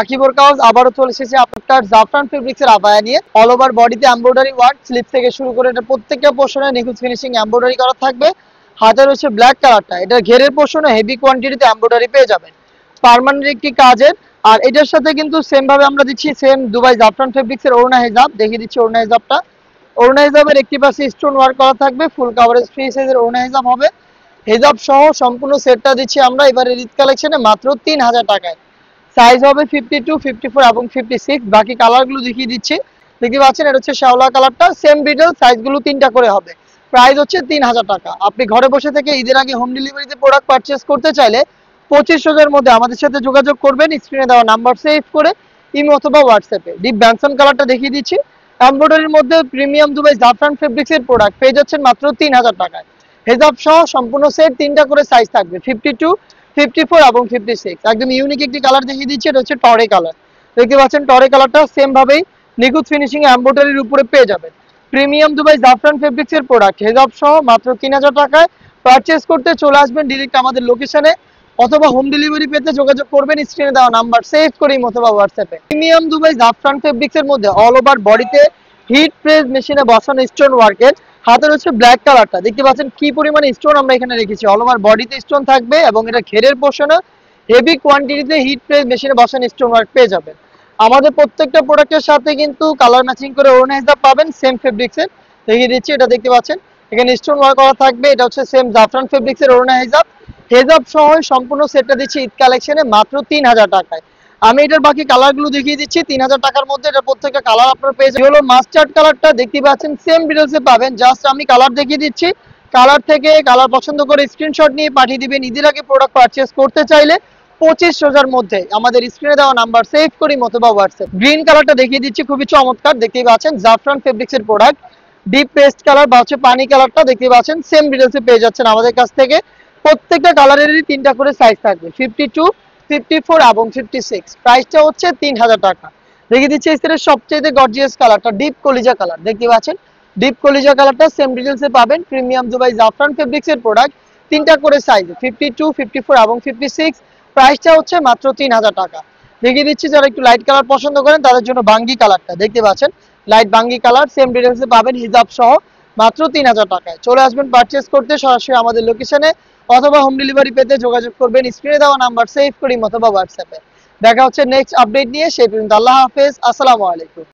আকিবর cows আবারও চলে এসেছে আপনার জাফরান ফেব্রিক্স এর আবায়া নিয়ে। অল ওভার বডিতে এমব্রয়ডারি ওয়ার্ক, স্লিপ থেকে শুরু করে এটা প্রত্যেকটা পোর্শনে নিখুঁত ফিনিশিং এমব্রয়ডারি করা থাকবে। হাতে রয়েছে ব্ল্যাক কালারটা, এটা ঘেরের পোর্শনে হেভি কোয়ান্টিটিতে এমব্রয়ডারি পেয়ে যাবেন, পার্মানেন্ট একটি কাজের। আর এটার সাথে কিন্তু সেম ভাবে আমরা দিচ্ছি সেম দুবাই জাফরান ফেব্রিক্স এর ওড়না হিজাব, দেখিয়ে দিচ্ছি ওড়না হিজাবটা। ওড়না হিজাবের একটি পাশে স্টোন ওয়ার্ক করা থাকবে, ফুল কাভারেজ ফ্রি সাইজের ওড়না হিজাব হবে। হিজাব সহ সম্পূর্ণ সেটটা দিচ্ছি আমরা এবারে ঈদ কালেকশনে মাত্র 3000 টাকায়। সাইজ হবে 52, 54 এবং 56। বাকি কালারগুলো দেখিয়ে দিচ্ছি, দেখতে পাচ্ছেন এটা হচ্ছে শ্যাওলা কালারটা, সেম ডিটেইল, সাইজগুলো 3টা করে হবে। প্রাইস হচ্ছে 3000 টাকা। আপনি ঘরে বসে থেকে ঈদের আগে হোম ডেলিভারিতে প্রোডাক্ট পারচেজ করতে চাইলে 2500 মধ্যে আমাদের সাথে যোগাযোগ করবেন, স্ক্রিনে দেওয়া নাম্বার সেভ করে ইমো অথবা হোয়াটসঅ্যাপে। ডিপ ব্যানসন কালারটা দেখিয়ে দিচ্ছি, এমব্রয়ডারির মধ্যে প্রিমিয়াম দুবাই জাফরান ফেব্রিক্স এর প্রোডাক্ট পেয়ে যাচ্ছেন মাত্র 3000 টাকায়। হেজাব সহ সম্পূর্ণ সেট 3টা করে সাইজ থাকবে, 52, 54 এবং 56। একদম ইউনিক একটি কালার দেখিয়ে দিচ্ছি, এটা হচ্ছে টরে কালার। দেখতে পাচ্ছেন টরে কালারটা সেম ভাবেই নিখুঁত ফিনিশিং এমব্রয়ডারির উপরে পেয়ে যাবেন। প্রিমিয়াম দুবাই জাফরান ফেব্রিক্স এর প্রোডাক্ট হেজাব সহ মাত্র 3000 টাকায়। পারচেজ করতে চলে আসবেন ডিরেক্ট আমাদের লোকেশনে, অথবা হোম ডেলিভারি পেতে যোগাযোগ করবেন স্ক্রিনে দেওয়া নাম্বার সেভ করি অথবা হোয়াটসঅ্যাপে। প্রিমিয়াম দুবাই জাফরান ফেব্রিক্স এর মধ্যে অল ওভার বডিতে হিট প্রেস মেশিনে বসানো স্টোন ওয়ার্কের, হাতের হচ্ছে ব্ল্যাক কালারটা, দেখতে পাচ্ছেন কি পরিমাণে স্টোন আমরা এখানে রেখেছি। অল ওভার বডিতে স্টোন থাকবে এবং এটা ঘেরের পোর্শনে হেভি কোয়ান্টিটিতে হিট প্রেস মেশিনে বসানো স্টোন ওয়ার্ক পেয়ে যাবেন। আমাদের প্রত্যেকটা প্রোডাক্টের সাথে কিন্তু কালার ম্যাচিং করে ওড়না হিজাব পাবেন সেম ফেব্রিক্স এর, দেখিয়ে দিচ্ছি। এটা দেখতে পাচ্ছেন এখানে স্টোন ওয়ার্ক করা থাকবে, এটা হচ্ছে সেম জাফরান ফেব্রিক্স এর ওড়না হিজাব। হেজাব সহ সম্পূর্ণ সেটটা দিচ্ছি ঈদ কালেকশনে মাত্র 3000 টাকায়। আমি এটার বাকি কালারগুলো দেখিয়ে দিচ্ছি। 3000 টাকার মধ্যে এটা প্রত্যেকটা কালার আপনার পেয়ে যাবেন। হলো মাস্টার্ড কালারটা, দেখতে পাচ্ছেন সেম ডিটেইলসে পাবেন, জাস্ট আমি কালার দেখিয়ে দিচ্ছি। কালার থেকে কালার পছন্দ করে স্ক্রিনশট নিয়ে পাঠিয়ে দিবেন। ঈদের আগে প্রোডাক্ট পারচেজ করতে চাইলে 2500 মধ্যে আমাদের স্ক্রিনে দেওয়া নাম্বার সেভ করি অথবা হোয়াটসঅ্যাপ। গ্রিন কালারটা দেখিয়ে দিচ্ছি, খুবই চমৎকার, দেখতেই পাচ্ছেন জাফরান ফেব্রিক্স এর প্রোডাক্ট। ডিপ পেস্ট কালার বা হচ্ছে পানি কালারটা দেখতে পাচ্ছেন সেম ডিটেইলসে পেয়ে যাচ্ছেন আমাদের কাছ থেকে। প্রত্যেকটা কালারেরই 3টা করে সাইজ থাকবে, 52, 54 এবং 56। প্রাইসটা হচ্ছে 3000 টাকা। দেখিয়ে দিচ্ছি এই সেটের সবচেয়ে গর্জিয়াস কালারটা, ডিপ কলিজা কালার, দেখতে পাচ্ছেন ডিপ কলিজা কালারটা সেম ডিটেইলসে পাবেন। প্রিমিয়াম দুবাই জাফরান ফেব্রিক্স এর প্রোডাক্ট, 3টা করে সাইজ, 52, 54 এবং 56। প্রাইসটা হচ্ছে মাত্র 3000 টাকা। দেখিয়ে দিচ্ছি যারা একটু লাইট কালার পছন্দ করেন তাদের জন্য বাঙ্গি কালারটা, দেখতে পাচ্ছেন লাইট বাঙ্গি কালার, সেম ডিটেইলসে পাবেন হিজাব সহ মাত্র 3000 টাকায়। চলে আসবেন পারচেজ করতে সরাসরি আমাদের লোকেশনে, অথবা হোম ডেলিভারি পেতে যোগাযোগ করবেন স্ক্রিনে দেওয়া নাম্বার সেভ করি অথবা হোয়াটসঅ্যাপে। দেখা হচ্ছে নেক্সট আপডেট নিয়ে, সেই পর্যন্ত আল্লাহ হাফেজ, আসসালামু আলাইকুম।